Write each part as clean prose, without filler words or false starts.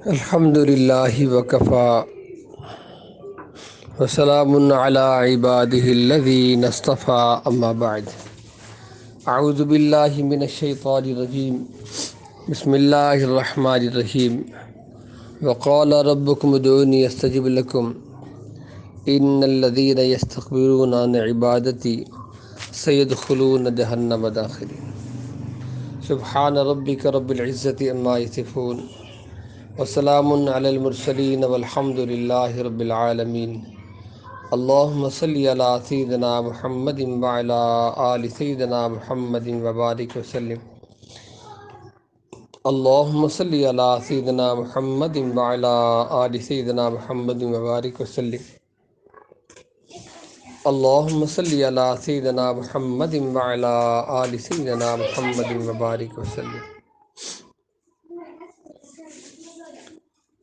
الحمدللہ وکفا وسلام علی عبادہ الذین اصطفى اما بعد اعوذ باللہ من الشیطان الرجیم بسم اللہ الرحمن الرحیم وقال ربکم ادعونی استجب لکم ان الذین یستکبرون عن عبادتی سیدخلون جہنم داخرین سبحان ربک رب العزۃ عما یصفون وسلام علی المرسلین والحمد للہ رب العالمین اللہم صلی علی سیدنا محمد وعلی آل سیدنا محمد وبارک وسلم اللہم صلی علی سیدنا محمد وعلی آل سیدنا محمد وبارک وسلم اللہم صلی علی سیدنا محمد وعلی آل سیدنا محمد وبارک وسلم۔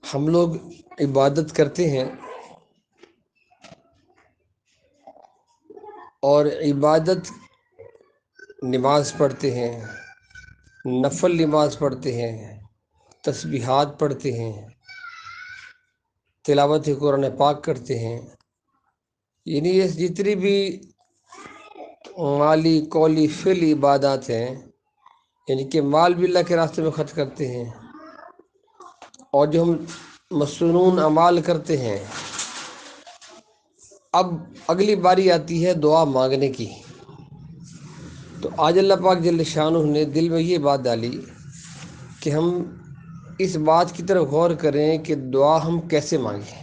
ہم لوگ عبادت کرتے ہیں اور عبادت نماز پڑھتے ہیں، نفل نماز پڑھتے ہیں، تسبیحات پڑھتے ہیں، تلاوت قرآن پاک کرتے ہیں، یعنی یہ جتنی بھی مالی قولی فعلی عبادات ہیں، یعنی کہ مال بھی اللہ کے راستے میں خرچ کرتے ہیں، اور جو ہم مسنون اعمال کرتے ہیں۔ اب اگلی باری آتی ہے دعا مانگنے کی، تو آج اللہ پاک جل شانہ نے دل میں یہ بات ڈالی کہ ہم اس بات کی طرف غور کریں کہ دعا ہم کیسے مانگیں،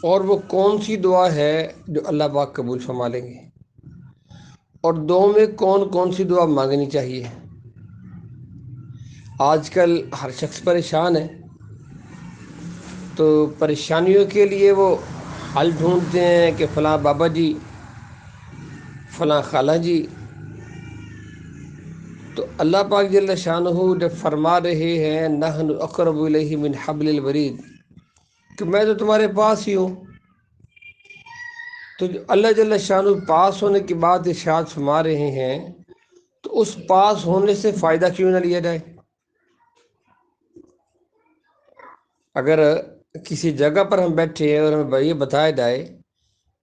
اور وہ کون سی دعا ہے جو اللہ پاک قبول فرما لیں گے، اور دعاؤں میں کون کون سی دعا مانگنی چاہیے۔ آج کل ہر شخص پریشان ہے، تو پریشانیوں کے لیے وہ حل ڈھونڈتے ہیں کہ فلاں بابا جی، فلاں خالہ جی۔ تو اللہ پاک جل شانہ جب فرما رہے ہیں نحن اقرب الیہ من حبل الورید، کہ میں تو تمہارے پاس ہی ہوں، تو اللہ جل شانہ پاس ہونے کی بات ارشاد فرما رہے ہیں، تو اس پاس ہونے سے فائدہ کیوں نہ لیا جائے۔ اگر کسی جگہ پر ہم بیٹھے ہیں اور ہمیں یہ بتایا جائے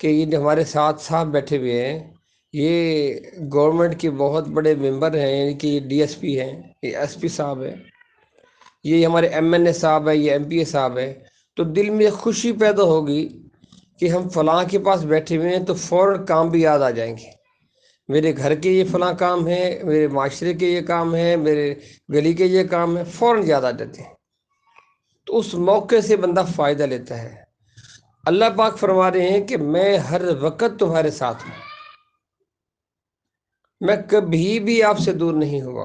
کہ یہ جو ہمارے ساتھ صاحب بیٹھے ہوئے ہیں یہ گورنمنٹ کے بہت بڑے ممبر ہیں، یعنی کہ یہ ڈی ایس پی ہیں، یہ ایس پی صاحب ہیں، یہ ہمارے ایم این اے صاحب ہیں، یہ ایم پی اے صاحب ہیں، تو دل میں خوشی پیدا ہوگی کہ ہم فلاں کے پاس بیٹھے ہوئے ہیں، تو فوراً کام بھی یاد آ جائیں گے۔ میرے گھر کے یہ فلاں کام ہیں، میرے معاشرے کے یہ کام ہیں، میرے گلی کے یہ کام ہیں، فوراً یاد آ جاتے ہیں، تو اس موقع سے بندہ فائدہ لیتا ہے۔ اللہ پاک فرما رہے ہیں کہ میں ہر وقت تمہارے ساتھ ہوں، میں کبھی بھی آپ سے دور نہیں ہوا،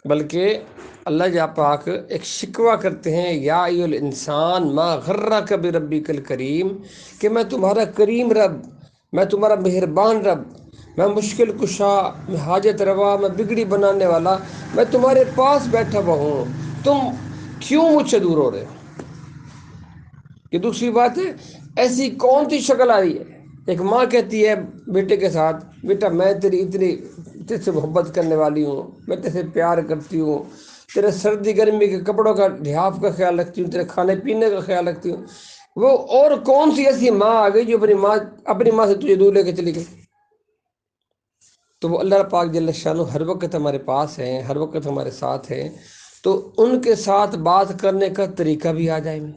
بلکہ اللہ جا پاک ایک شکوہ کرتے ہیں، یا ایھا الانسان ما غرک بربک الکریم، کہ میں تمہارا کریم رب، میں تمہارا مہربان رب، میں مشکل کشا، میں حاجت روا، میں بگڑی بنانے والا، میں تمہارے پاس بیٹھا ہوا ہوں، تم کیوں مجھ سے دور ہو رہے ہو۔ یہ دوسری بات ہے، ایسی کون سی شکل آ رہی ہے، ایک ماں کہتی ہے بیٹے کے ساتھ، بیٹا میں تیرے سے محبت کرنے والی ہوں، میں تیرے سے پیار کرتی ہوں، تیرے سردی گرمی کے کپڑوں کا لحاف کا خیال رکھتی ہوں، تیرے کھانے پینے کا خیال رکھتی ہوں۔ وہ اور کون سی ایسی ماں آ گئی جو اپنی ماں سے تجھے دور لے کے چلی گئی۔ تو وہ اللہ پاک جل شانہ ہر وقت ہمارے پاس ہیں، ہر وقت ہمارے ساتھ ہیں، تو ان کے ساتھ بات کرنے کا طریقہ بھی آ جائے گا۔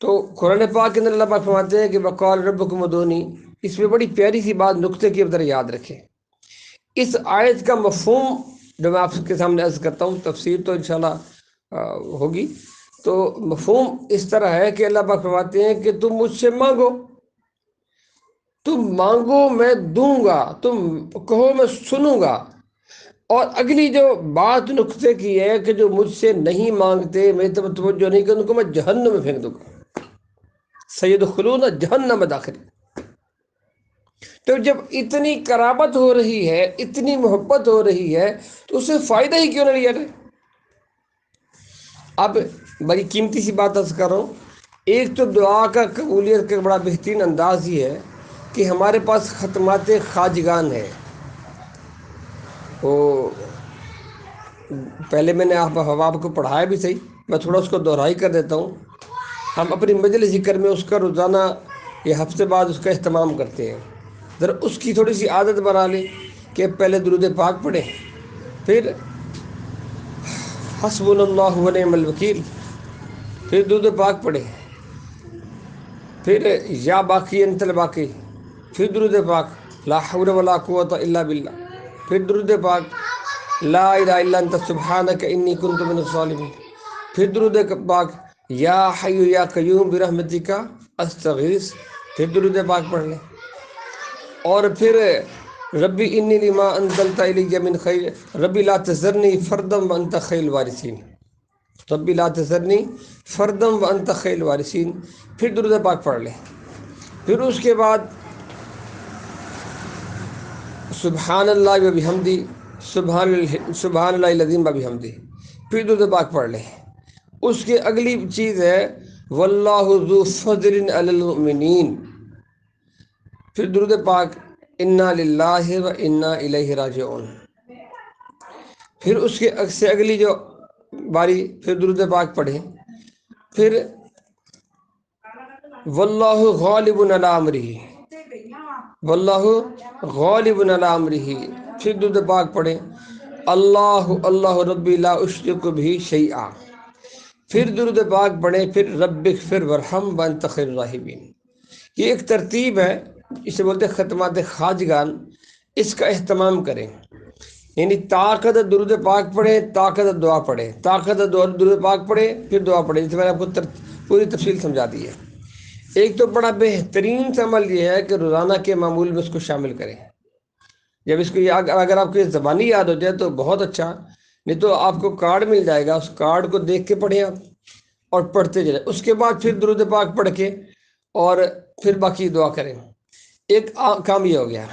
تو قرآن پاک کے اندر اللہ پاک فرماتے ہیں کہ وقال ربکم ادعونی، اس میں بڑی پیاری سی بات نقطے کی طرح یاد رکھیں۔ اس آیت کا مفہوم جو میں آپ کے سامنے عرض کرتا ہوں، تفسیر تو انشاءاللہ ہوگی، تو مفہوم اس طرح ہے کہ اللہ پاک فرماتے ہیں کہ تم مجھ سے مانگو، تم مانگو میں دوں گا، تم کہو میں سنوں گا، اور اگلی جو بات نقطے کی ہے کہ جو مجھ سے نہیں مانگتے، میری طرف توجہ نہیں کرتے، ان کو میں جہنم میں پھینک دوں گا، سیدخلون جہنم داخرین۔ تو جب اتنی قرابت ہو رہی ہے، اتنی محبت ہو رہی ہے، تو اس سے فائدہ ہی کیوں نہ لیا جائے۔ اب بڑی قیمتی سی بات عرض کر رہا ہوں، ایک تو دعا کا قبولیت کا بڑا بہترین انداز یہ ہے کہ ہمارے پاس ختمات خواجگان ہے، وہ پہلے میں نے آپ کو پڑھایا بھی صحیح، میں تھوڑا اس کو دہرائی کر دیتا ہوں۔ ہم اپنی مجلس ذکر میں اس کا روزانہ یا ہفتے بعد اس کا اہتمام کرتے ہیں، ذرا اس کی تھوڑی سی عادت بنا لیں کہ پہلے درود پاک پڑھیں، پھر حسبنا اللہ ونعم الوکیل، پھر درود پاک پڑھیں، پھر یا باقی انت الباقی، پھر درود پاک لا حول ولا قوت الا باللہ، پھر درود پاک لا الہ الا انت سبحانک انی کنت من الظالمین، پھر درود پاک یا حی یا قیوم برحمتک استغیث، پھر درود پاک پڑھ لیں، اور پھر ربی انی لما انزلت الی من خیر ربی لا تذرنی فردا وانت خیر الوارثین، ربی لا تذرنی فردا وانت خیر الوارثین، پھر درود پاک پڑھ لیں۔ پھر اس کے بعد سبحان اللہ و بحمدی سبحان اللہ العظیم و بحمدی، پھر درود پاک پڑھ لیں۔ اس کے اگلی چیز ہے واللہ ذو فضل علی المؤمنین، پھر درود پاک انا للہ و انا الیہ راجعون، پھر اس کے سے اگلی جو باری پھر درود پاک پڑھیں، پھر واللہ غالب علی امرہ، واللہ غالب علی امرہ، پھر درود پاک پڑھیں اللہ اللہ ربی لا اشرک بہ شیئا، پھر درود پاک پڑھیں، پھر رب اغفر وارحم وانت خیر الراحمین۔ یہ ایک ترتیب ہے، اسے بولتے ہیں ختمات خواجگان، اس کا اہتمام کریں، یعنی طاقت درود پاک پڑھیں، طاقت دعا پڑھیں، طاقت درود پاک پڑھیں، پھر دعا پڑھیں، جیسے میں نے آپ کو پوری تفصیل سمجھا دی ہے۔ ایک تو بڑا بہترین سے عمل یہ ہے کہ روزانہ کے معمول میں اس کو شامل کریں، جب اس کو اگر آپ کو یہ زبانی یاد ہو جائے تو بہت اچھا، نہیں تو آپ کو کارڈ مل جائے گا، اس کارڈ کو دیکھ کے پڑھیں آپ اور پڑھتے جائیں، اس کے بعد پھر درود پاک پڑھ کے اور پھر باقی دعا کریں، ایک کام یہ ہو گیا۔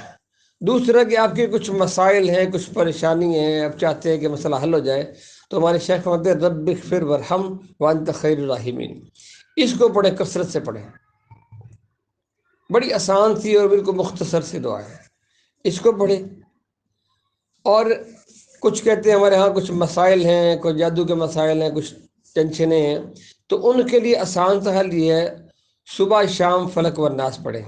دوسرا کہ آپ کے کچھ مسائل ہیں، کچھ پریشانی ہیں، آپ چاہتے ہیں کہ مسئلہ حل ہو جائے، تو ہمارے شیخ فرماتے ہیں رب اغفر وارحم وانت خیر الراحمین، اس کو پڑھیں، کثرت سے پڑھیں، بڑی آسان سی اور بالکل مختصر سی دعا ہے، اس کو پڑھیں۔ اور کچھ کہتے ہیں ہمارے ہاں کچھ مسائل ہیں، کوئی جادو کے مسائل ہیں، کچھ ٹینشنیں ہیں، تو ان کے لیے آسان سا حل یہ ہے صبح شام فلق والناس پڑھیں۔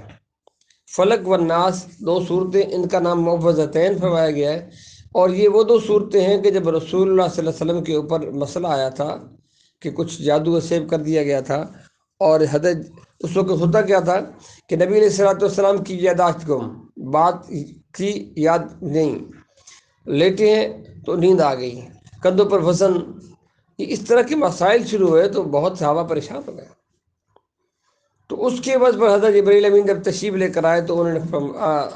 فلق والناس دو صورتیں، ان کا نام معوذتین فرمایا گیا ہے، اور یہ وہ دو صورتیں ہیں کہ جب رسول اللہ صلی اللہ علیہ وسلم کے اوپر مسئلہ آیا تھا کہ کچھ جادو سیو کر دیا گیا تھا، اور حضرت اس وقت ہوتا کیا تھا کہ نبی علیہ السلام کی یادداشت گم، بات کی یاد نہیں، لیٹے ہیں تو نیند آ گئی، کندھوں پر وزن، اس طرح کے مسائل شروع ہوئے تو بہت صحابہ پریشان ہو گئے۔ تو اس کے بعد پر حضرت جبرائیل امین جب تشریف لے کر آئے تو انہوں نے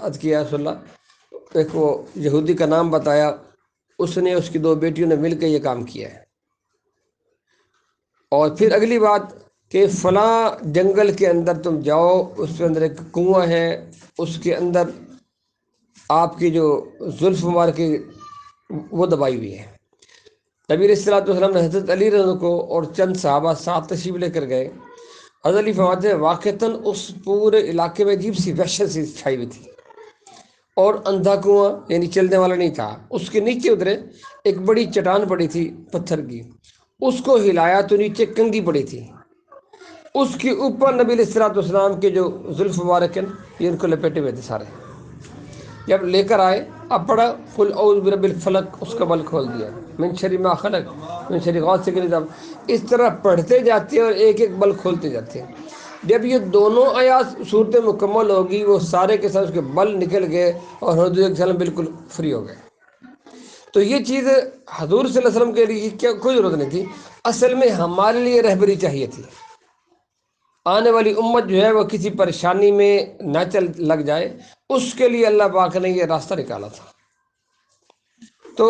عرض کیا رسول اللہ، ایک وہ یہودی کا نام بتایا، اس نے اس کی دو بیٹیوں نے مل کے یہ کام کیا ہے، اور پھر اگلی بات کہ فلاں جنگل کے اندر تم جاؤ، اس کے اندر ایک کنواں ہے، اس کے اندر آپ کی جو زلف مبارک وہ دبائی ہوئی ہے۔ نبی علیہ الصلوۃ والسلام نے حضرت علی رضی اللہ عنہ کو اور چند صحابہ ساتھ تشریف لے کر گئے۔ حضرت علی فرماتے ہیں واقعتاً اس پورے علاقے میں عجیب سی وحشت سی چھائی ہوئی تھی، اور اندھا کنواں یعنی چلنے والا نہیں تھا، اس کے نیچے اترے ایک بڑی چٹان پڑی تھی پتھر کی، اس کو ہلایا تو نیچے کنگھی پڑی تھی، اس کے اوپر نبی علیہ الصلوۃ والسلام کے جو زلف مبارک ہیں یہ ان کو لپیٹے ہوئے تھے سارے۔ جب لے کر آئے اب پڑھا قل اعوذ برب الفلق، اس کا بل کھول دیا، من شر ما خلق من شر غاسق اذا، اس طرح پڑھتے جاتے ہیں اور ایک ایک بل کھولتے جاتے ہیں۔ جب یہ دونوں آیات صورتیں مکمل ہوگی وہ سارے کے ساتھ اس کے بل نکل گئے اور حضور صلی اللہ علیہ وسلم بالکل فری ہو گئے۔ تو یہ چیز حضور صلی اللہ علیہ وسلم کے لیے کیا کوئی ضرورت نہیں تھی، اصل میں ہمارے لیے رہبری چاہیے تھی، آنے والی امت جو ہے وہ کسی پریشانی میں نہ لگ جائے، اس کے لیے اللہ پاک نے یہ راستہ نکالا تھا۔ تو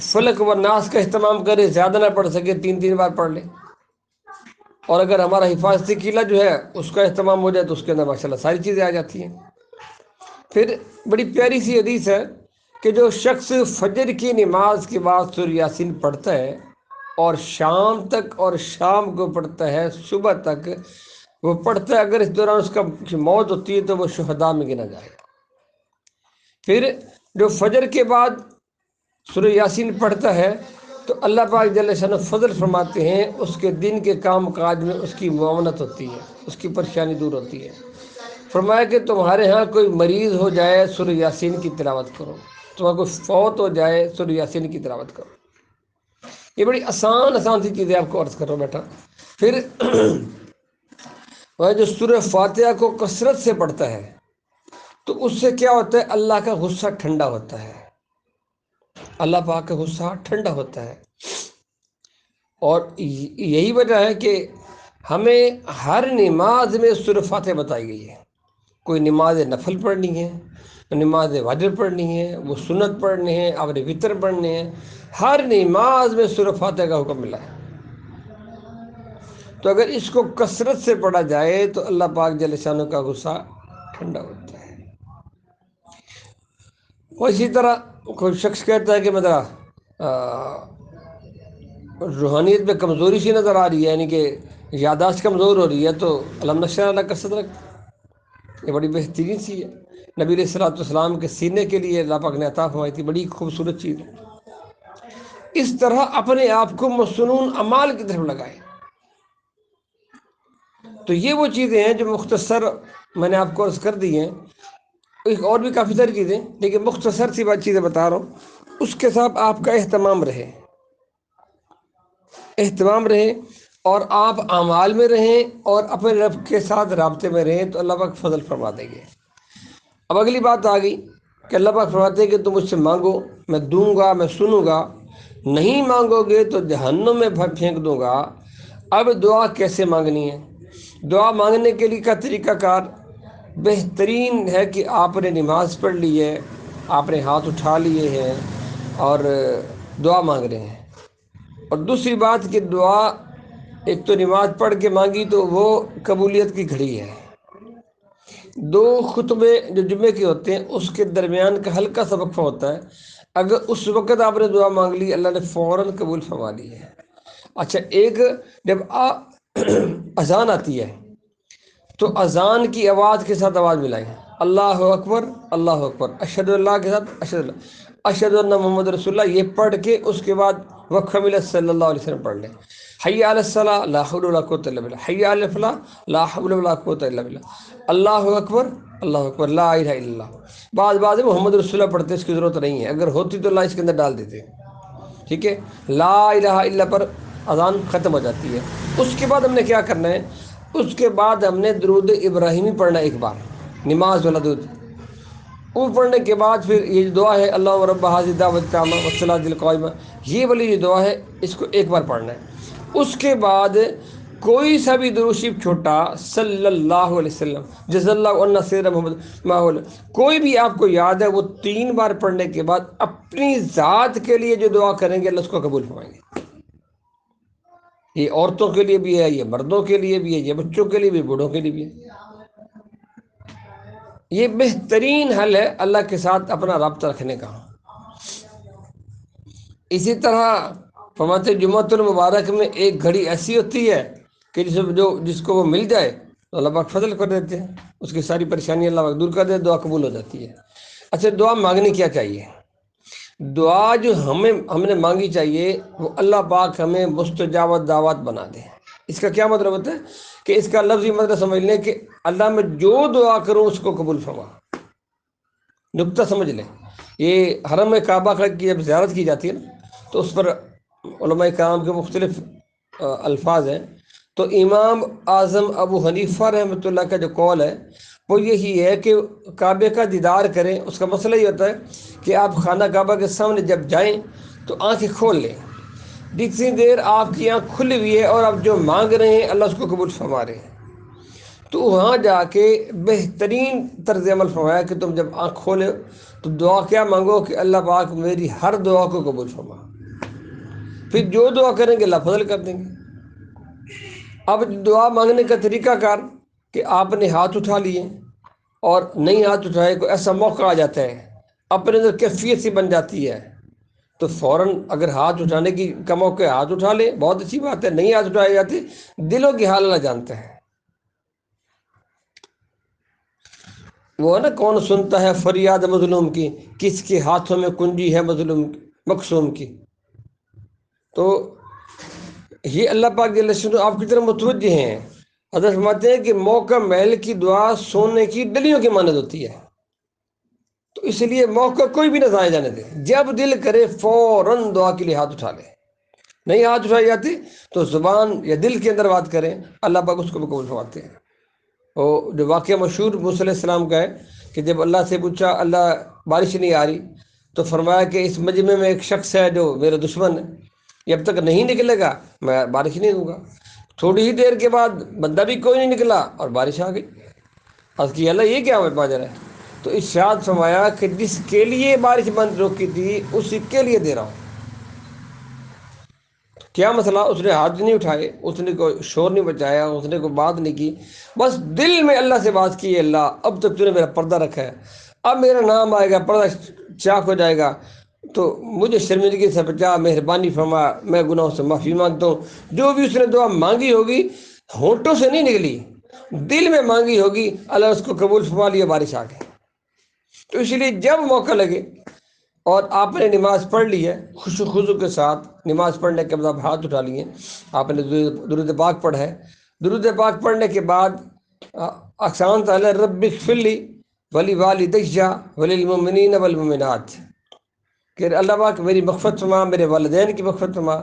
فلق و ناس کا اہتمام کرے، زیادہ نہ پڑھ سکے 3 بار پڑھ لے، اور اگر ہمارا حفاظتی قلعہ جو ہے اس کا اہتمام ہو جائے تو اس کے اندر ماشاءاللہ ساری چیزیں آ جاتی ہیں۔ پھر بڑی پیاری سی حدیث ہے کہ جو شخص فجر کی نماز کے بعد سورہ یاسین پڑھتا ہے اور شام تک اور شام کو پڑھتا ہے صبح تک وہ پڑھتا ہے، اگر اس دوران اس کا موت ہوتی ہے تو وہ شہداء میں گنا جائے گا۔ پھر جو فجر کے بعد سورہ یاسین پڑھتا ہے تو اللہ پاک جل شانہ فضل فرماتے ہیں، اس کے دن کے کام کاج میں اس کی معاونت ہوتی ہے، اس کی پریشانی دور ہوتی ہے۔ فرمایا کہ تمہارے ہاں کوئی مریض ہو جائے سورہ یاسین کی تلاوت کرو، تمہارا کوئی فوت ہو جائے سورہ یاسین کی تلاوت کرو۔ یہ بڑی آسان سی چیزیں آپ کو عرض کر رہا ہوں بیٹا۔ پھر وہ جو سورہ فاتحہ کو کثرت سے پڑھتا ہے تو اس سے کیا ہوتا ہے؟ اللہ کا غصہ ٹھنڈا ہوتا ہے، اللہ پاک کا غصہ ٹھنڈا ہوتا ہے۔ اور یہی وجہ ہے کہ ہمیں ہر نماز میں سورہ فاتحہ بتائی گئی ہے۔ کوئی نماز نفل پڑھنی ہے، نماز واجب پڑھنی ہے، وہ سنت پڑھنے ہیں، آپ نے وتر پڑھنے ہیں، ہر نماز میں سورہ فاتحہ کا حکم ملا ہے۔ تو اگر اس کو کثرت سے پڑھا جائے تو اللہ پاک جل شانہ کا غصہ ٹھنڈا ہوتا ہے۔ اور اسی طرح کوئی شخص کہتا ہے کہ میں ذرا روحانیت میں کمزوری سی نظر آ رہی ہے، یعنی کہ یادداشت کمزور ہو رہی ہے، تو علم نشرح لک صدرک، یہ بڑی بہترین سی ہے، نبی علیہ الصلوۃ والسلام کے سینے کے لیے اللہ پاک نے عطا فرمائی تھی، بڑی خوبصورت چیز ہے۔ اس طرح اپنے آپ کو مسنون اعمال کی طرف لگائیں۔ تو یہ وہ چیزیں ہیں جو مختصر میں نے آپ کو عرض کر دی ہیں، ایک اور بھی کافی ساری چیزیں، لیکن مختصر سی بات چیزیں بتا رہا ہوں، اس کے ساتھ آپ کا اہتمام رہے اور آپ اعمال میں رہیں اور اپنے رب کے ساتھ رابطے میں رہیں تو اللہ پاک فضل فرما دیں گے۔ اب اگلی بات آ گئی کہ اللہ پاک فرماتے ہیں کہ تم مجھ سے مانگو، میں دوں گا، میں سنوں گا، نہیں مانگو گے تو جہنم میں پھینک دوں گا۔ اب دعا کیسے مانگنی ہے؟ دعا مانگنے کے لیے کا طریقہ کار بہترین ہے کہ آپ نے نماز پڑھ لی ہے، آپ نے ہاتھ اٹھا لیے ہیں اور دعا مانگ رہے ہیں۔ اور دوسری بات کہ دعا ایک تو نماز پڑھ کے مانگی تو وہ قبولیت کی گھڑی ہے، دو خطبے جو جمعے کے ہوتے ہیں اس کے درمیان کا ہلکا سا وقفہ ہوتا ہے، اگر اس وقت آپ نے دعا مانگ لی اللہ نے فوراً قبول فرما لی ہے۔ اچھا، ایک جب اذان آتی ہے تو اذان کی آواز کے ساتھ آواز ملائیں، اللہ اکبر اللہ اکبر، اشہد اللہ کے ساتھ اشہد ان محمد رسول اللہ، یہ پڑھ کے اس کے بعد وقفہ ملا صلی اللہ علیہ وسلم پڑھ لیں۔ حی علی الصلاۃ لا حول ولا قوۃ الا باللہ، حی علی الفلاح لا حول ولا قوۃ الا باللہ، اللہ اکبر لا الہ الا اللہ۔ بعض محمد رسول اللہ پڑھتے، اس کی ضرورت نہیں ہے، اگر ہوتی تو اللہ اس کے اندر ڈال دیتے، ٹھیک ہے۔ لا الہ الا پر اذان ختم ہو جاتی ہے۔ اس کے بعد ہم نے کیا کرنا ہے؟ اس کے بعد ہم نے درود ابراہیمی پڑھنا ایک بار، نماز والا درود، وہ پڑھنے کے بعد پھر یہ دعا ہے اللہم رب ھذی الدعوۃ التامہ والصلاۃ القائمہ، یہ والی یہ دعا ہے، اس کو ایک بار پڑھنا ہے۔ اس کے بعد کوئی سا بھی درود شریف چھوٹا، صلی اللہ علیہ وسلم، جزا اللہ عنا سیدنا محمد ماحول، کوئی بھی آپ کو یاد ہے وہ 3 بار پڑھنے کے بعد اپنی ذات کے لیے جو دعا کریں گے اللہ اس کو قبول فرمائیں گے۔ یہ عورتوں کے لیے بھی ہے، یہ مردوں کے لیے بھی ہے، یہ بچوں کے لیے بھی، بوڑھوں کے لیے بھی ہے۔ یہ بہترین حل ہے اللہ کے ساتھ اپنا رابطہ رکھنے کا۔ اسی طرح فرماتے جمعۃ المبارک میں ایک گھڑی ایسی ہوتی ہے کہ جس کو وہ مل جائے تو اللہ پاک فضل کر دیتے ہیں، اس کی ساری پریشانی اللہ پاک دور کر دیتے، دعا قبول ہو جاتی ہے۔ اچھا، دعا مانگنی کیا چاہیے؟ دعا جو ہم نے مانگی چاہیے وہ اللہ پاک ہمیں مستجاب دعوات بنا دے۔ اس کا کیا مطلب ہوتا ہے کہ اس کا لفظی مطلب سمجھ لیں کہ اللہ میں جو دعا کروں اس کو قبول فرما، نقطہ سمجھ لیں۔ یہ حرم کعبہ کی جب زیارت کی جاتی ہے نا تو اس پر علماء کرام کے مختلف الفاظ ہیں، تو امام اعظم ابو حنیفہ رحمۃ اللہ کا جو قول ہے وہ یہی ہے کہ کعبے کا دیدار کریں۔ اس کا مسئلہ یہ ہوتا ہے کہ آپ خانہ کعبہ کے سامنے جب جائیں تو آنکھیں کھول لیں، جتنی دیر آپ کی آنکھ کھلی ہوئی ہے اور آپ جو مانگ رہے ہیں اللہ اس کو قبول فرما رہے ہیں، تو وہاں جا کے بہترین طرز عمل فرمایا کہ تم جب آنکھ کھولے تو دعا کیا مانگو کہ اللہ پاک میری ہر دعا کو قبول فرما، پھر جو دعا کریں گے اللہ فضل کر دیں گے۔ اب دعا مانگنے کا طریقہ کار کہ آپ نے ہاتھ اٹھا لیے اور نہیں ہاتھ اٹھائے، کوئی ایسا موقع آ جاتا ہے اپنے اندر کیفیت سی بن جاتی ہے تو فوراً اگر ہاتھ اٹھانے کی کا موقع ہے ہاتھ اٹھا لے، بہت اچھی بات ہے۔ نہیں ہاتھ اٹھائے جاتے، دلوں کی حال اللہ جانتا ہے۔ وہ ہے نا، کون سنتا ہے فریاد مظلوم کی، کس کے ہاتھوں میں کنجی ہے مظلوم کی، مقصوم کی۔ تو یہ اللہ پاک جل شانہ آپ کی طرف متوجہ ہیں۔ حضرت فرماتے ہیں کہ موقع محل کی دعا سونے کی ڈلیوں کی مانند ہوتی ہے، تو اس لیے موقع کوئی بھی نہ ضائع جانے دے، جب دل کرے فوراً دعا کے لیے ہاتھ اٹھا لے، نہیں ہاتھ اٹھائی جاتی تو زبان یا دل کے اندر بات کریں، اللہ پاک اس کو بھی قبول فرماتے ہیں۔ اور جو واقعہ مشہور موسیٰ علیہ السلام کا ہے کہ جب اللہ سے پوچھا اللہ بارش نہیں آ رہی، تو فرمایا کہ اس مجمع میں ایک شخص ہے جو میرا دشمن ہے، جب تک نہیں نکلے گا میں بارش نہیں دوں گا۔ تھوڑی ہی دیر کے بعد بندہ بھی کوئی نہیں نکلا اور بارش آ گئی۔ عرض کی اللہ یہ کیا ماجرا ہے؟ تو ارشاد فرمایا کہ جس کے لیے بارش بند روکی تھی اسی کے لیے دے رہا ہوں۔ کیا مسئلہ؟ اس نے ہاتھ نہیں اٹھائے، اس نے کوئی شور نہیں بچایا، اس نے کوئی بات نہیں کی، بس دل میں اللہ سے بات کی، اللہ اب تک تو نے میرا پردہ رکھا ہے، اب میرا نام آئے گا پردہ چاک ہو جائے گا، تو مجھے شرمندگی سے بچا، مہربانی فرما، میں گناہوں سے معافی مانگتا ہوں۔ جو بھی اس نے دعا مانگی ہوگی ہونٹوں سے نہیں نکلی، دل میں مانگی ہوگی، اللہ اس کو قبول فرما لیا، بارش آ گئی۔ تو اس لیے جب موقع لگے اور آپ نے نماز پڑھ لی ہے خشوع خضوع کے ساتھ، نماز پڑھنے کے بعد آپ ہاتھ اٹھا لیے، آپ نے درود پاک پڑھا ہے، درود پاک پڑھنے کے بعد اقسام تعالی رب اغفر لی ولی والدی وللمؤمنین والمؤمنات، کہ اللہ پاک میری مغفرت فرما، میرے والدین کی مغفرت فرما،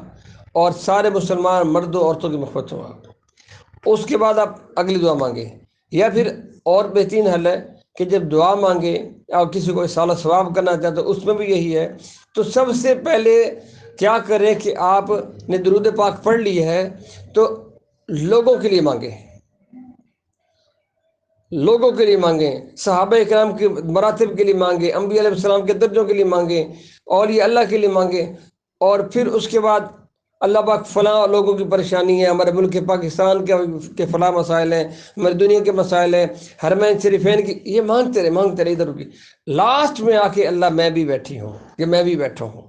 اور سارے مسلمان مردوں عورتوں کی مغفرت فرما۔ اس کے بعد آپ اگلی دعا مانگیں، یا پھر اور بہترین حل ہے کہ جب دعا مانگے اور کسی کو اصالہ ثواب کرنا چاہتے تو اس میں بھی یہی ہے، تو سب سے پہلے کیا کریں کہ آپ نے درود پاک پڑھ لی ہے تو لوگوں کے لیے مانگیں، لوگوں کے لیے مانگیں، صحابہ کرام کے مراتب کے لیے مانگیں، انبیاء علیہ السلام کے درجوں کے لیے مانگیں، اولیاء اللہ کے لیے مانگیں، اور پھر اس کے بعد اللہ پاک فلاں لوگوں کی پریشانی ہے، ہمارے ملک پاکستان کے فلاں مسائل ہیں، ہماری دنیا کے مسائل ہیں، حرمین شریفین کی، یہ مانگتے رہے ادھر کی، لاسٹ میں آ کے اللہ میں بھی بیٹھی ہوں کہ میں بھی بیٹھا ہوں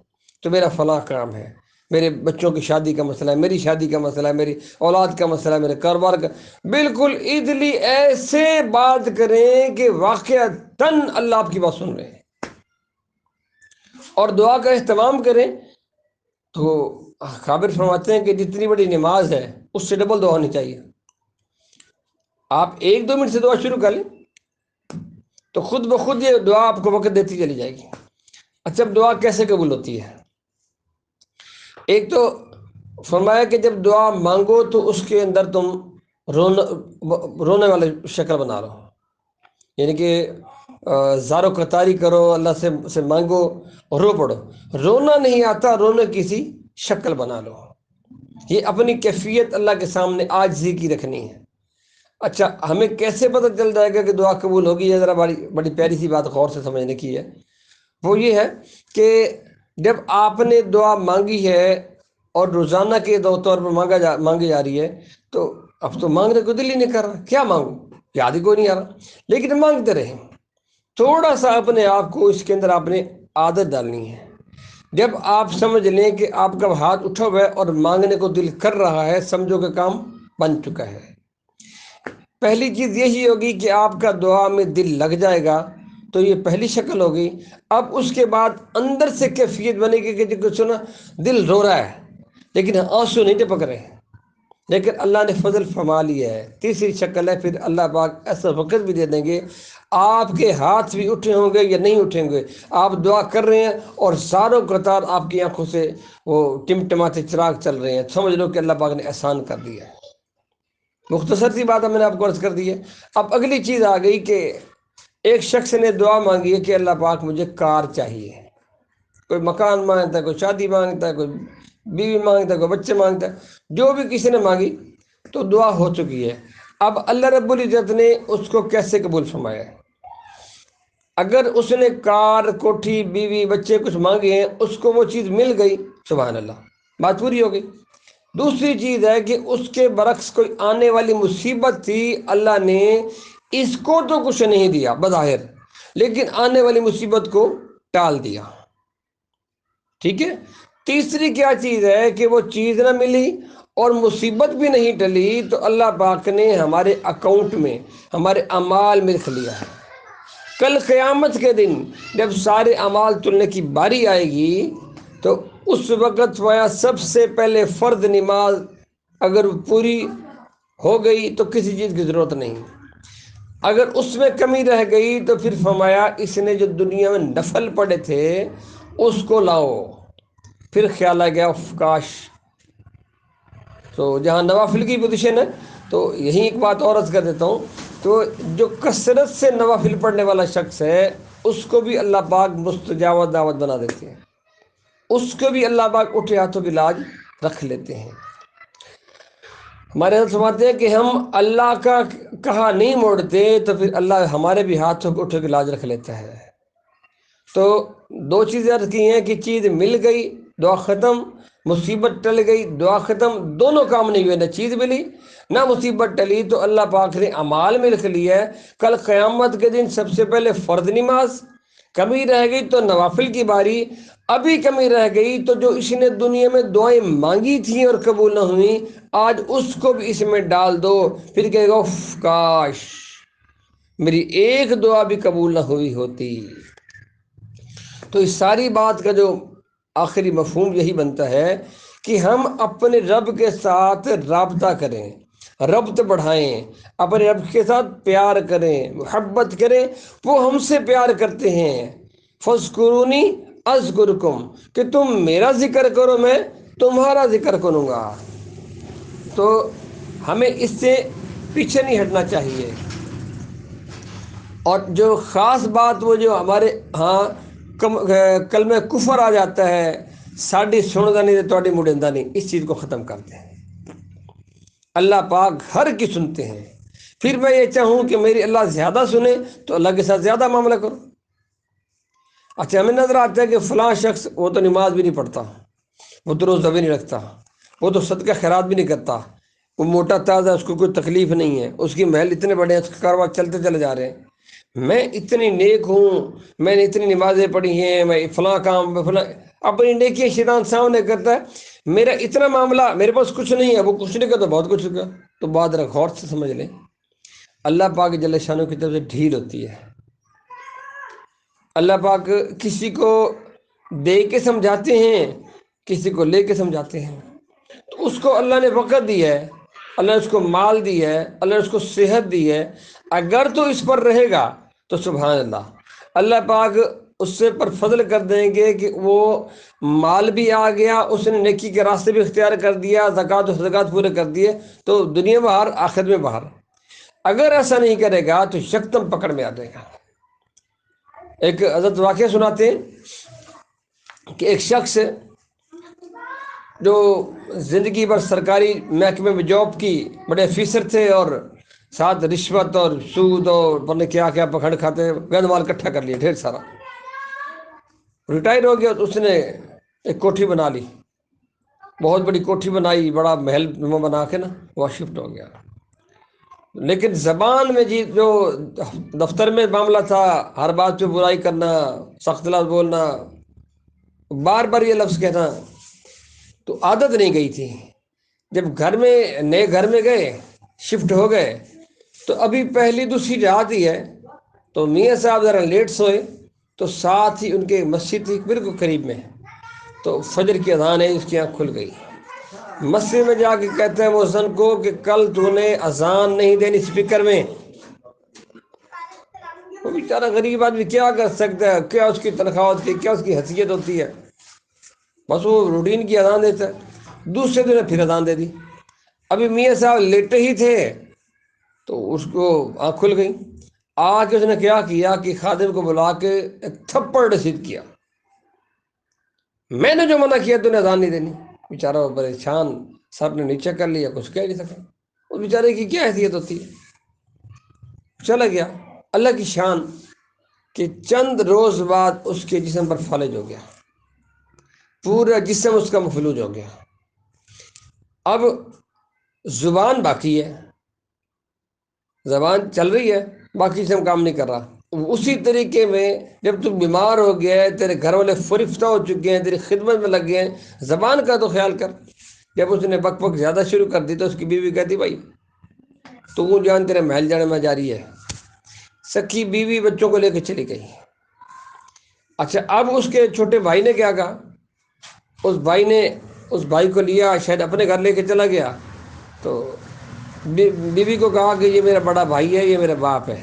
تو میرا فلاں کام ہے، میرے بچوں کی شادی کا مسئلہ ہے، میری شادی کا مسئلہ ہے، میری اولاد کا مسئلہ ہے، میرے کاروبار کا، بالکل ایزلی ایسے بات کریں کہ واقعتاً اللہ آپ کی بات سن رہے ہیں، اور دعا کا اہتمام کریں۔ تو خابر فرماتے ہیں کہ جتنی بڑی نماز ہے اس سے ڈبل دعا ہونی چاہیے۔ آپ 1-2 منٹ سے دعا شروع کر لیں تو خود بخود یہ دعا آپ کو وقت دیتی چلی جائے گی۔ اچھا اب دعا کیسے قبول ہوتی ہے؟ ایک تو فرمایا کہ جب دعا مانگو تو اس کے اندر تم رونے والے شکل بنا لو، یعنی کہ زار و قطاری کرو، اللہ سے مانگو اور رو پڑو، رونا نہیں آتا، رونے کی سی شکل بنا لو، یہ اپنی کیفیت اللہ کے سامنے عاجزی کی رکھنی ہے۔ اچھا ہمیں کیسے پتہ چل جائے گا کہ دعا قبول ہوگی؟ یہ ذرا بڑی پیاری سی بات غور سے سمجھنے کی ہے، وہ یہ ہے کہ جب آپ نے دعا مانگی ہے اور روزانہ کے طور پر مانگی جا رہی ہے، تو اب تو مانگنے کو دل ہی نہیں کر رہا، کیا مانگوں، یاد ہی کوئی نہیں آ رہا، لیکن مانگتے رہیں، تھوڑا سا اپنے آپ کو اس کے اندر آپ نے عادت ڈالنی ہے۔ جب آپ سمجھ لیں کہ آپ کا ہاتھ اٹھا ہوا ہے اور مانگنے کو دل کر رہا ہے، سمجھو کہ کام بن چکا ہے۔ پہلی چیز یہی ہوگی کہ آپ کا دعا میں دل لگ جائے گا، تو یہ پہلی شکل ہوگی۔ اب اس کے بعد اندر سے کیفیت بنے گی کہ کچھ نا دل رو رہا ہے لیکن آنسو نہیں ٹپک رہے، لیکن اللہ نے فضل فرما لیا ہے۔ تیسری شکل ہے پھر اللہ پاک ایسا وقت بھی دے دیں گے، آپ کے ہاتھ بھی اٹھے ہوں گے یا نہیں اٹھیں گے، آپ دعا کر رہے ہیں اور زاروں قطار آپ کی آنکھوں سے وہ ٹمٹماتے چراغ چل رہے ہیں، سمجھ لو کہ اللہ پاک نے احسان کر دیا ہے۔ مختصر سی بات میں نے آپ کو عرض کر دی ہے۔ اب اگلی چیز آ گئی کہ ایک شخص نے دعا مانگی ہے کہ اللہ پاک مجھے کار چاہیے، کوئی مکان مانگتا ہے، کوئی شادی مانگتا ہے، کوئی بیوی مانگتا ہے، کوئی بچے مانگتا ہے، جو بھی کسی نے مانگی تو دعا ہو چکی ہے۔ اب اللہ رب العزت نے اس کو کیسے قبول فرمایا ہے؟ اگر اس نے کار، کوٹھی، بیوی، بچے کچھ مانگے ہیں، اس کو وہ چیز مل گئی، سبحان اللہ، بات پوری ہو گئی۔ دوسری چیز ہے کہ اس کے برعکس کوئی آنے والی مصیبت تھی، اللہ نے اس کو تو کچھ نہیں دیا بظاہر، لیکن آنے والی مصیبت کو ٹال دیا، ٹھیک ہے۔ تیسری کیا چیز ہے کہ وہ چیز نہ ملی اور مصیبت بھی نہیں ٹلی، تو اللہ پاک نے ہمارے اکاؤنٹ میں ہمارے اعمال میں لکھ لیا ہے۔ کل قیامت کے دن جب سارے اعمال تلنے کی باری آئے گی تو اس وقت فرمایا سب سے پہلے فرض نماز اگر پوری ہو گئی تو کسی چیز کی ضرورت نہیں، اگر اس میں کمی رہ گئی تو پھر فرمایا اس نے جو دنیا میں نفل پڑے تھے اس کو لاؤ۔ پھر خیال آ گیا کاش، تو جہاں نوافل کی پوزیشن ہے تو یہی ایک بات اور عرض کر دیتا ہوں، تو جو کثرت سے نوافل پڑھنے والا شخص ہے اس کو بھی اللہ پاک مستجاب دعوت بنا دیتے ہیں، اس کو بھی اللہ پاک اٹھے ہاتھوں کی لاج رکھ لیتے ہیں۔ ہمارے حضرت فرماتے ہیں کہ ہم اللہ کا کہا نہیں موڑتے تو پھر اللہ ہمارے بھی ہاتھوں کو اٹھے کی لاج رکھ لیتا ہے۔ تو دو چیزیں عرض کی ہیں کہ چیز مل گئی دعا ختم، مصیبت ٹل گئی دعا ختم، دونوں کام نہیں ہوئے، نہ چیز ملی نہ مصیبت ٹلی، تو اللہ پاک نے اعمال میں لکھ لیا ہے کل قیامت کے دن سب سے پہلے فرض نماز، کمی رہ گئی تو نوافل کی باری، ابھی کمی رہ گئی تو جو اس نے دنیا میں دعائیں مانگی تھیں اور قبول نہ ہوئیں آج اس کو بھی اس میں ڈال دو، پھر کہے گا اف کاش میری ایک دعا بھی قبول نہ ہوئی ہوتی۔ تو اس ساری بات کا جو آخری مفہوم یہی بنتا ہے کہ ہم اپنے رب کے ساتھ رابطہ کریں، ربط بڑھائیں، اپنے رب کے ساتھ پیار کریں، محبت کریں، وہ ہم سے پیار کرتے ہیں۔ فَاذْكُرُونِي أَذْكُرْكُمْ، کہ تم میرا ذکر کرو میں تمہارا ذکر کروں گا۔ تو ہمیں اس سے پیچھے نہیں ہٹنا چاہیے۔ اور جو خاص بات وہ جو ہمارے ہاں کلمہ کفر آ جاتا ہے، ساڑی سندا نہیں تو تواڈی مڑیندا نہیں، اس چیز کو ختم کرتے ہیں۔ اللہ پاک ہر کی سنتے ہیں، پھر میں یہ چاہوں کہ میری اللہ زیادہ سنے تو اللہ کے ساتھ زیادہ معاملہ کرو۔ اچھا ہمیں نظر آتا ہے کہ فلاں شخص وہ تو نماز بھی نہیں پڑھتا، وہ تو روزہ بھی نہیں رکھتا، وہ تو صدقہ خیرات بھی نہیں کرتا، وہ موٹا تازہ ہے، اس کو کوئی تکلیف نہیں ہے، اس کی محل اتنے بڑے ہیں، اس کا کاروبار چلتے چلے جا رہے ہیں، میں اتنی نیک ہوں، میں نے اتنی نمازیں پڑھی ہیں، میں فلاں کام میں فلاں، اپنی نیکی شیطان سامنے کرتا ہے، میرا اتنا معاملہ میرے پاس کچھ نہیں ہے، وہ کچھ نہیں کرتا بہت کچھ کا، تو بات غور سے سمجھ لیں، اللہ پاک جل شانہ کی طرف سے ڈھیل ہوتی ہے۔ اللہ پاک کسی کو دے کے سمجھاتے ہیں، کسی کو لے کے سمجھاتے ہیں، تو اس کو اللہ نے وقت دی ہے، اللہ نے اس کو مال دی ہے، اللہ نے اس کو صحت دی ہے، اگر تو اس پر رہے گا تو سبحان اللہ، اللہ پاک اس سے پر فضل کر دیں گے کہ وہ مال بھی آ گیا، اس نے نیکی کے راستے بھی اختیار کر دیا، زکوٰۃ و صدقات پورے کر دیے، تو دنیا باہر آخرت میں باہر۔ اگر ایسا نہیں کرے گا تو یکدم پکڑ میں آ جائے گا۔ ایک حضرت واقعہ سناتے ہیں کہ ایک شخص جو زندگی بھر سرکاری محکمے میں جاب کی، بڑے افیسر تھے، اور ساتھ رشوت اور سود اور پتہ نہیں کیا کیا پکڑ کھاتے، گند مال اکٹھا کر لیا ڈھیر سارا، ریٹائر ہو گیا تو اس نے ایک کوٹھی بنا لی، بہت بڑی کوٹھی بنائی، بڑا محل بنا کے نا وہ شفٹ ہو گیا، لیکن زبان میں جی جو دفتر میں معاملہ تھا، ہر بات پہ برائی کرنا، سخت لفظ بولنا، بار بار یہ لفظ کہنا، تو عادت نہیں گئی تھی۔ جب گھر میں نئے گھر میں گئے، شفٹ ہو گئے، تو ابھی پہلی دوسری رات ہی ہے، تو میاں صاحب ذرا لیٹ سوئے، تو ساتھ ہی ان کے مسجد تھی بالکل قریب میں، تو فجر کی اذان ہے، اس کی آنکھ کھل گئی، مسجد میں جا کے کہتے ہیں مؤذن کو کہ کل تو نے اذان نہیں دینی اسپیکر میں۔ وہ بیچارہ غریب آدمی کیا کر سکتا ہے، کیا اس کی تنخواہ ہوتی ہے، کیا اس کی حیثیت ہوتی ہے، بس وہ روٹین کی اذان دیتا ہے، دوسرے دن پھر اذان دے دی، ابھی میاں صاحب لیٹے ہی تھے تو اس کو آنکھ کھل گئی، آ کے اس نے کیا کیا کہ خادم کو بلا کے ایک تھپڑ رسید کیا، میں نے جو منع کیا تو نے اذان نہیں دینی۔ بیچارہ پریشان، سر نے نیچے کر لیا، کچھ کہہ نہیں سکا، اس بیچارے کی کیا حیثیت ہوتی ہے، چلا گیا۔ اللہ کی شان کہ چند روز بعد اس کے جسم پر فالج ہو گیا، پورا جسم اس کا مفلوج ہو گیا، اب زبان باقی ہے، زبان چل رہی ہے، باقی جسم کام نہیں کر رہا۔ اسی طریقے میں جب تم بیمار ہو گیا ہے، تیرے گھر والے فرفتہ ہو چکے ہیں، تیری خدمت میں لگ گئے ہیں، زبان کا تو خیال کر۔ جب اس نے بک بک زیادہ شروع کر دی تو اس کی بیوی کہتی بھائی تو جان تیرے محل جانے میں جاری ہے، سکی بیوی بچوں کو لے کے چلی گئی۔ اچھا اب اس کے چھوٹے بھائی نے کیا کہا اس بھائی نے اس بھائی کو لیا، شاید اپنے گھر لے کے چلا گیا، تو بیوی کو کہا کہ یہ میرا بڑا بھائی ہے، یہ میرا باپ ہے،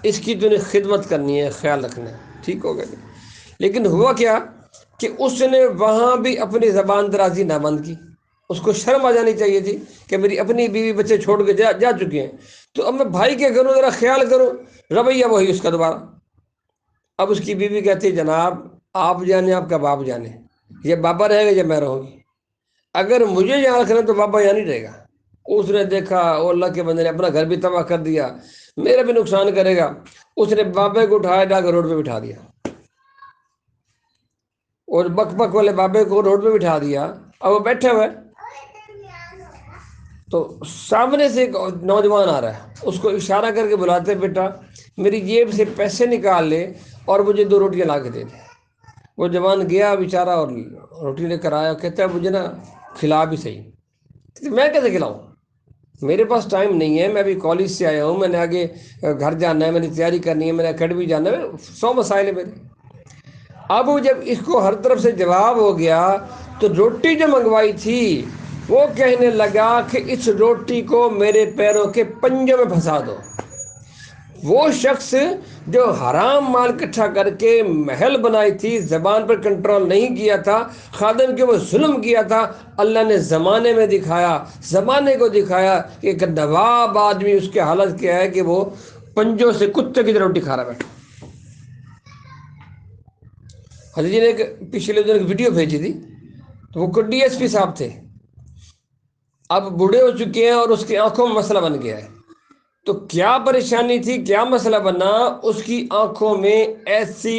اس کی تو نے خدمت کرنی ہے، خیال رکھنا ہے، ٹھیک ہو گیا۔ لیکن ہوا کیا کہ اس نے وہاں بھی اپنی زبان درازی نہ بند کی، اس کو شرم آ جانی چاہیے تھی کہ میری اپنی بیوی بچے چھوڑ کے جا چکے ہیں، تو اب میں بھائی کیا کروں، ذرا خیال کروں، رویہ وہی اس کا دوبارہ۔ اب اس کی بیوی کہتی جناب آپ جانے آپ کا باپ جانے، یہ بابا رہے گا یا میں رہوں گی، اگر مجھے یہاں رکھنا تو بابا یہاں نہیں رہے گا۔ اس نے دیکھا وہ اللہ کے بندے نے اپنا گھر بھی تباہ کر دیا، میرا بھی نقصان کرے گا، اس نے بابے کو اٹھایا جا کے روڈ پہ بٹھا دیا، اور بک بک والے بابے کو روڈ پہ بٹھا دیا۔ اب وہ بیٹھے ہوئے تو سامنے سے ایک نوجوان آ رہا ہے، اس کو اشارہ کر کے بلاتے بیٹا میری جیب سے پیسے نکال لے اور مجھے 2 روٹیاں لا کے دے دے۔ وہ جوان گیا بیچارہ اور روٹی لے کر آیا، کہتا ہے مجھے نا کھلا بھی صحیح۔ میں کیسے کھلاؤں، میرے پاس ٹائم نہیں ہے، میں ابھی کالج سے آیا ہوں، میں نے آگے گھر جانا ہے، میں نے تیاری کرنی ہے، میں نے اکیڈمی جانا ہے، 100 مسائل ہے میرے۔ اب جب اس کو ہر طرف سے جواب ہو گیا تو روٹی جو منگوائی تھی وہ کہنے لگا کہ اس روٹی کو میرے پیروں کے پنجوں میں پھنسا دو۔ وہ شخص جو حرام مال اکٹھا کر کے محل بنائی تھی، زبان پر کنٹرول نہیں کیا تھا، خادم کے وہ ظلم کیا تھا، اللہ نے زمانے میں دکھایا، زمانے کو دکھایا کہ ایک نواب آدمی اس کے حالت کیا ہے کہ وہ پنجوں سے کتے کی طرح روٹی کھا رہا بیٹھا۔ حضرت جی نے پچھلے دن ایک ویڈیو بھیجی تھی، تو وہ ڈی ایس پی صاحب تھے، اب بوڑھے ہو چکے ہیں اور اس کی آنکھوں میں مسئلہ بن گیا ہے۔ تو کیا پریشانی تھی، کیا مسئلہ بنا، اس کی آنکھوں میں ایسی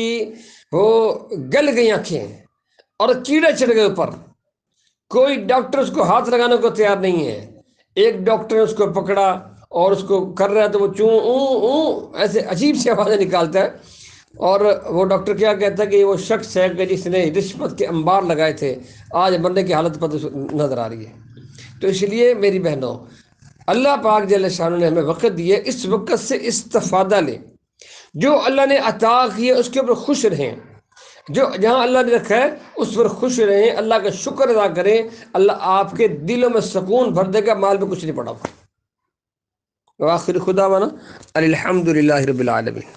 وہ گل گئی آنکھیں ہیں اور کیڑے چڑھ گئے اوپر، کوئی ڈاکٹر اس کو ہاتھ لگانے کو تیار نہیں ہے۔ ایک ڈاکٹر نے اس کو پکڑا اور اس کو کر رہا ہے تو وہ چوں اوں ایسے عجیب سی آوازیں نکالتا ہے، اور وہ ڈاکٹر کیا کہتا ہے کہ وہ شخص ہے کہ جس نے رشوت کے انبار لگائے تھے، آج مرنے کی حالت پر نظر آ رہی ہے۔ تو اس لیے میری بہنوں، اللہ پاک جل شانہ نے ہمیں وقت دیے، اس وقت سے استفادہ لیں، جو اللہ نے عطا کیے اس کے اوپر خوش رہیں، جو جہاں اللہ نے رکھا ہے اس پر خوش رہیں، اللہ کا شکر ادا کریں، اللہ آپ کے دلوں میں سکون بھر دے گا، مال میں کچھ نہیں پڑا۔ وآخر خدا وانا الحمد للہ رب العالمین۔